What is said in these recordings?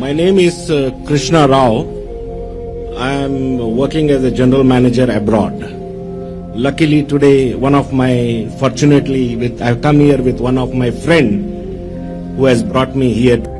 My name is Krishna Rao. I am working as a general manager abroad. Luckily today, I've come here with one of my friend who has brought me here.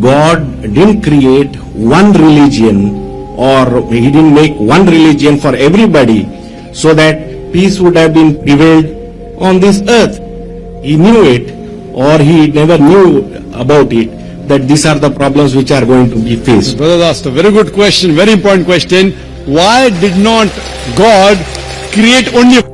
God didn't create one religion, or he didn't make one religion for everybody so that peace would have been prevailed on this earth. He knew it, or he never knew about it, that these are the problems which are going to be faced. Brother asked a very good question, very important question. Why did not God create only?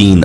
3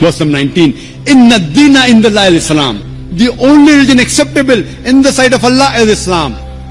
Verse number 19, Inna dina indallahi al-Islam. The only religion acceptable in the sight of Allah is Islam.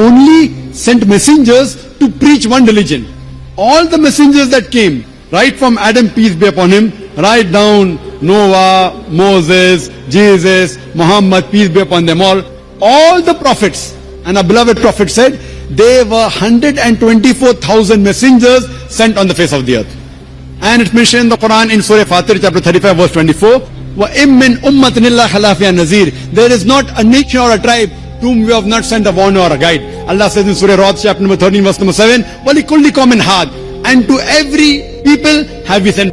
Only sent messengers to preach one religion. All the messengers that came, right from Adam, peace be upon him, right down Noah, Moses, Jesus, Muhammad, peace be upon them all the prophets, and our beloved prophet said there were 124,000 messengers sent on the face of the earth. And it's mentioned in the Quran in Surah Fatir chapter 35 verse 24, وَإِن مِّنْ أُمَّةٍ إِلَّا خَلَا فِيهَا نَذِيرٌ. There is not a nation or a tribe to whom we have not sent a warner or a guide. Allah says in Surah Ra'd chapter number 13 verse number 7, وَلِكُلِّ قَوْمٍ هَادٍ. And to every people have we sent.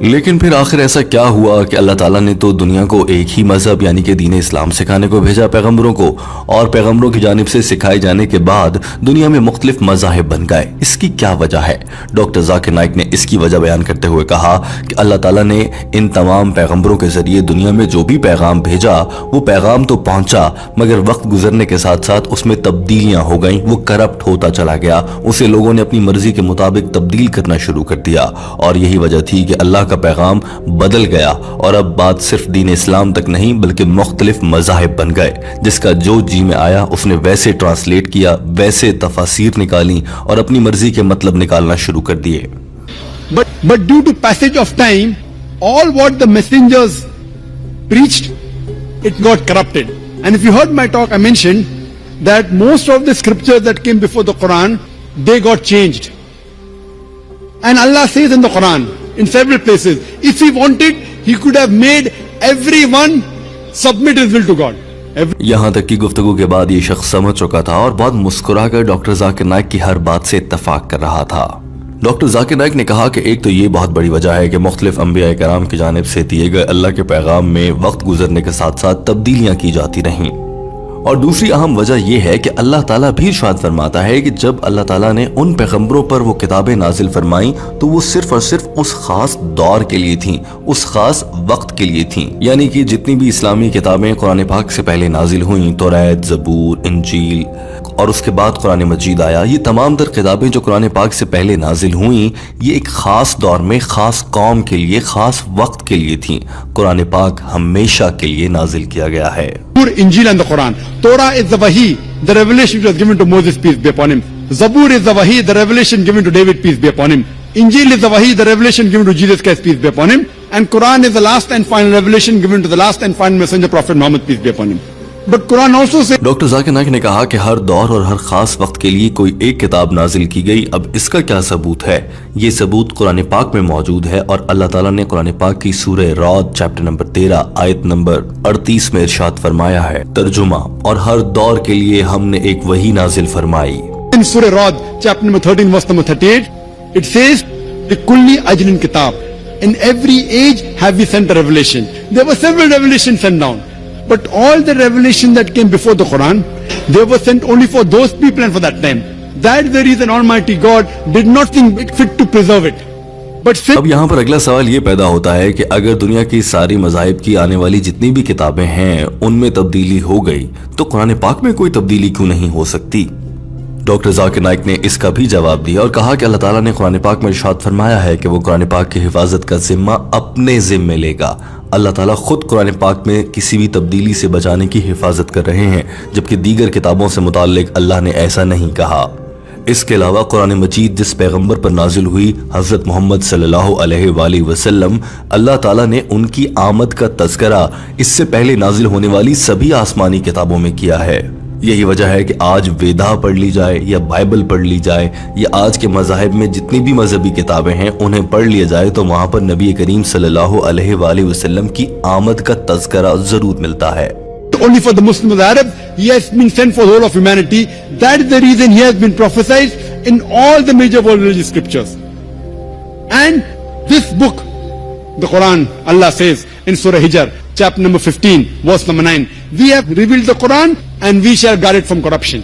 لیکن پھر آخر ایسا کیا ہوا کہ اللہ تعالیٰ نے تو دنیا کو ایک ہی مذہب یعنی کہ دین اسلام سکھانے کو بھیجا پیغمبروں کو، اور پیغمبروں کی جانب سے سکھائے جانے کے بعد دنیا میں مختلف مذاہب بن گئے۔ اس کی کیا وجہ ہے؟ ڈاکٹر ذاکر نائک نے اس کی وجہ بیان کرتے ہوئے کہا کہ اللہ تعالیٰ نے ان تمام پیغمبروں کے ذریعے دنیا میں جو بھی پیغام بھیجا وہ پیغام تو پہنچا، مگر وقت گزرنے کے ساتھ ساتھ اس میں تبدیلیاں ہو گئیں، وہ کرپٹ ہوتا چلا گیا، اسے لوگوں نے اپنی مرضی کے مطابق تبدیل کرنا شروع کر دیا، اور یہی وجہ تھی کہ اللہ کا پیغام بدل گیا، اور اب بات صرف دین اسلام تک نہیں بلکہ مختلف مذاہب بن گئے۔ جس کا جو جی میں آیا اس نے ویسے ٹرانسلیٹ کیا، ویسے تفاسیر نکالی اور اپنی مرضی کے مطلب نکالنا شروع کر دیے۔ But due to passage of time, all what the messengers preached, it got corrupted. And if you heard my talk, I mentioned that most of the scriptures that came before the Quran, they got changed. And Allah says in the Quran, in several places, if He wanted, He could have made everyone submit his will to God. یہاں تک کی گفتگو کے بعد یہ شخص سمجھ چکا تھا اور بہت مسکرا کر ڈاکٹر ذاکر نائک کی ہر بات سے اتفاق کر رہا تھا۔ ڈاکٹر ذاکر نائک نے کہا کہ ایک تو یہ بہت بڑی وجہ ہے کہ مختلف انبیاء کرام کی جانب سے دیے گئے اللہ کے پیغام میں وقت گزرنے کے ساتھ ساتھ تبدیلیاں کی جاتی رہیں، اور دوسری اہم وجہ یہ ہے کہ اللہ تعالیٰ بھی ارشاد فرماتا ہے کہ جب اللہ تعالیٰ نے ان پیغمبروں پر وہ کتابیں نازل فرمائیں تو وہ صرف اور صرف اس خاص دور کے لیے تھیں، اس خاص وقت کے لیے تھیں، یعنی کہ جتنی بھی اسلامی کتابیں قرآن پاک سے پہلے نازل ہوئیں، توریت، زبور، انجیل اور اس کے بعد قرآن مجید آیا، یہ تمام تر کتابیں جو قرآن پاک سے پہلے نازل ہوئیں یہ ایک خاص دور میں خاص قوم کے لیے خاص وقت کے لیے تھیں۔ قرآن پاک ہمیشہ کے لیے نازل کیا گیا ہے۔ Injil and the Quran. Torah is the Wahi, the revelation which was given to Moses, peace be upon him. Zabur is the Wahi, the revelation given to David, peace be upon him. Injil is the Wahi, the revelation given to Jesus Christ, peace be upon him. And Quran is the last and final revelation given to the last and final messenger, Prophet Muhammad, peace be upon him. But Quran also says doctor Zakir Naik نے کہا کہ ہر دور اور ہر خاص وقت کے لیے کوئی ایک کتاب نازل کی گئی۔ اب اس کا کیا ثبوت ہے؟ یہ ثبوت قرآن پاک میں موجود ہے، اور اللہ تعالیٰ نے قرآن پاک کی سورہ رعد چیپٹر نمبر 13 آیت نمبر 38 میں ارشاد فرمایا ہے، ترجمہ، اور ہر دور کے لیے ہم نے ایک وحی نازل فرمائی۔ in Surah Ra'd, chapter number 13, verse number 38, it says, لِكُلِّ أَجْلٍ كِتَاب. In every age have we sent a revelation. There were several revelations sent down. But all the revelation that came before the Quran, they were sent only for those people and for that time. That's the reason Almighty God did not think it fit to preserve it. But اب یہاں پر اگلا سوال یہ پیدا ہوتا ہے کہ اگر دنیا کی ساری مذاہب کی آنے والی جتنی بھی کتابیں ہیں ان میں تبدیلی ہو گئی تو قرآن پاک میں کوئی تبدیلی کیوں نہیں ہو سکتی؟ ڈاکٹر ذاکر نائک نے اس کا بھی جواب دیا اور کہا کہ اللہ تعالیٰ نے قرآن پاک میں ارشاد فرمایا ہے کہ وہ قرآن پاک کی حفاظت کا ذمہ اپنے ذمے لے گا۔ اللہ تعالیٰ خود قرآن پاک میں کسی بھی تبدیلی سے بچانے کی حفاظت کر رہے ہیں، جبکہ دیگر کتابوں سے متعلق اللہ نے ایسا نہیں کہا۔ اس کے علاوہ قرآن مجید جس پیغمبر پر نازل ہوئی حضرت محمد صلی اللہ علیہ وآلہ وسلم، اللہ تعالیٰ نے ان کی آمد کا تذکرہ اس سے پہلے نازل ہونے والی سبھی آسمانی کتابوں میں کیا ہے۔ یہی وجہ ہے کہ آج ویدا پڑھ لی جائے یا بائبل پڑھ لی جائے یا آج کے مذاہب میں جتنی بھی مذہبی کتابیں ہیں انہیں پڑھ لیا جائے تو وہاں پر نبی کریم صلی اللہ علیہ وآلہ وسلم کی آمد کا تذکرہ ضرور ملتا ہے۔ only for the Muslims or the Arabs, he has been sent for the whole of humanity. That is the reason he has been prophesied in all the major world religious scriptures. And this book, the Quran, Allah says in Surah Hijr, chapter number 15, verse number 9, we have revealed the Quran and we shall guard it from corruption.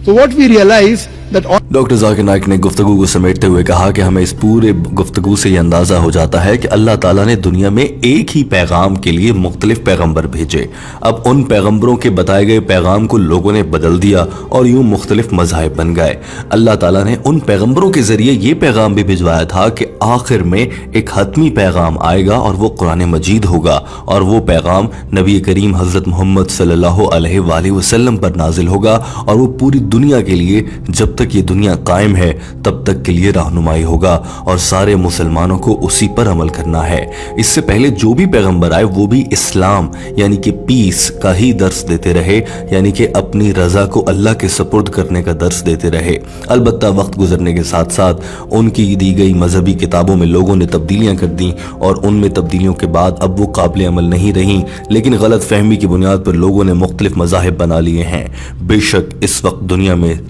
So what we realize that all doctor Zakir Naik نے گفتگو کو سمیٹتے ہوئے کہا کہ ہمیں اس پورے گفتگو سے یہ اندازہ ہو جاتا ہے کہ اللہ تعالیٰ نے دنیا میں ایک ہی پیغام کے لیے مختلف پیغمبر بھیجے۔ اب ان پیغمبروں کے بتائے گئے پیغام کو لوگوں نے بدل دیا اور یوں مختلف مذاہب بن گئے۔ اللہ تعالیٰ نے ان پیغمبروں کے ذریعے یہ پیغام بھی بھجوایا تھا کہ آخر میں ایک حتمی پیغام آئے گا اور وہ قرآن مجید ہوگا، اور وہ پیغام نبی کریم حضرت محمد صلی اللہ علیہ وآلہ وسلم پر نازل ہوگا، اور وہ پوری دنیا کے لیے جب تک یہ دنیا قائم ہے تب تک کے لیے رہنمائی ہوگا، اور سارے مسلمانوں کو اسی پر عمل کرنا ہے۔ اس سے پہلے جو بھی پیغمبر آئے وہ بھی اسلام یعنی کہ پیس کا ہی درس دیتے رہے، یعنی کہ اپنی رضا کو اللہ کے سپرد کرنے کا درس دیتے رہے۔ البتہ وقت گزرنے کے ساتھ ساتھ ان کی دی گئی مذہبی کتابوں میں لوگوں نے تبدیلیاں کر دیں، اور ان میں تبدیلیوں کے بعد اب وہ قابل عمل نہیں رہیں، لیکن غلط فہمی کی بنیاد پر لوگوں نے مختلف مذاہب بنا لیے ہیں۔ بے شک اس وقت دنیا میں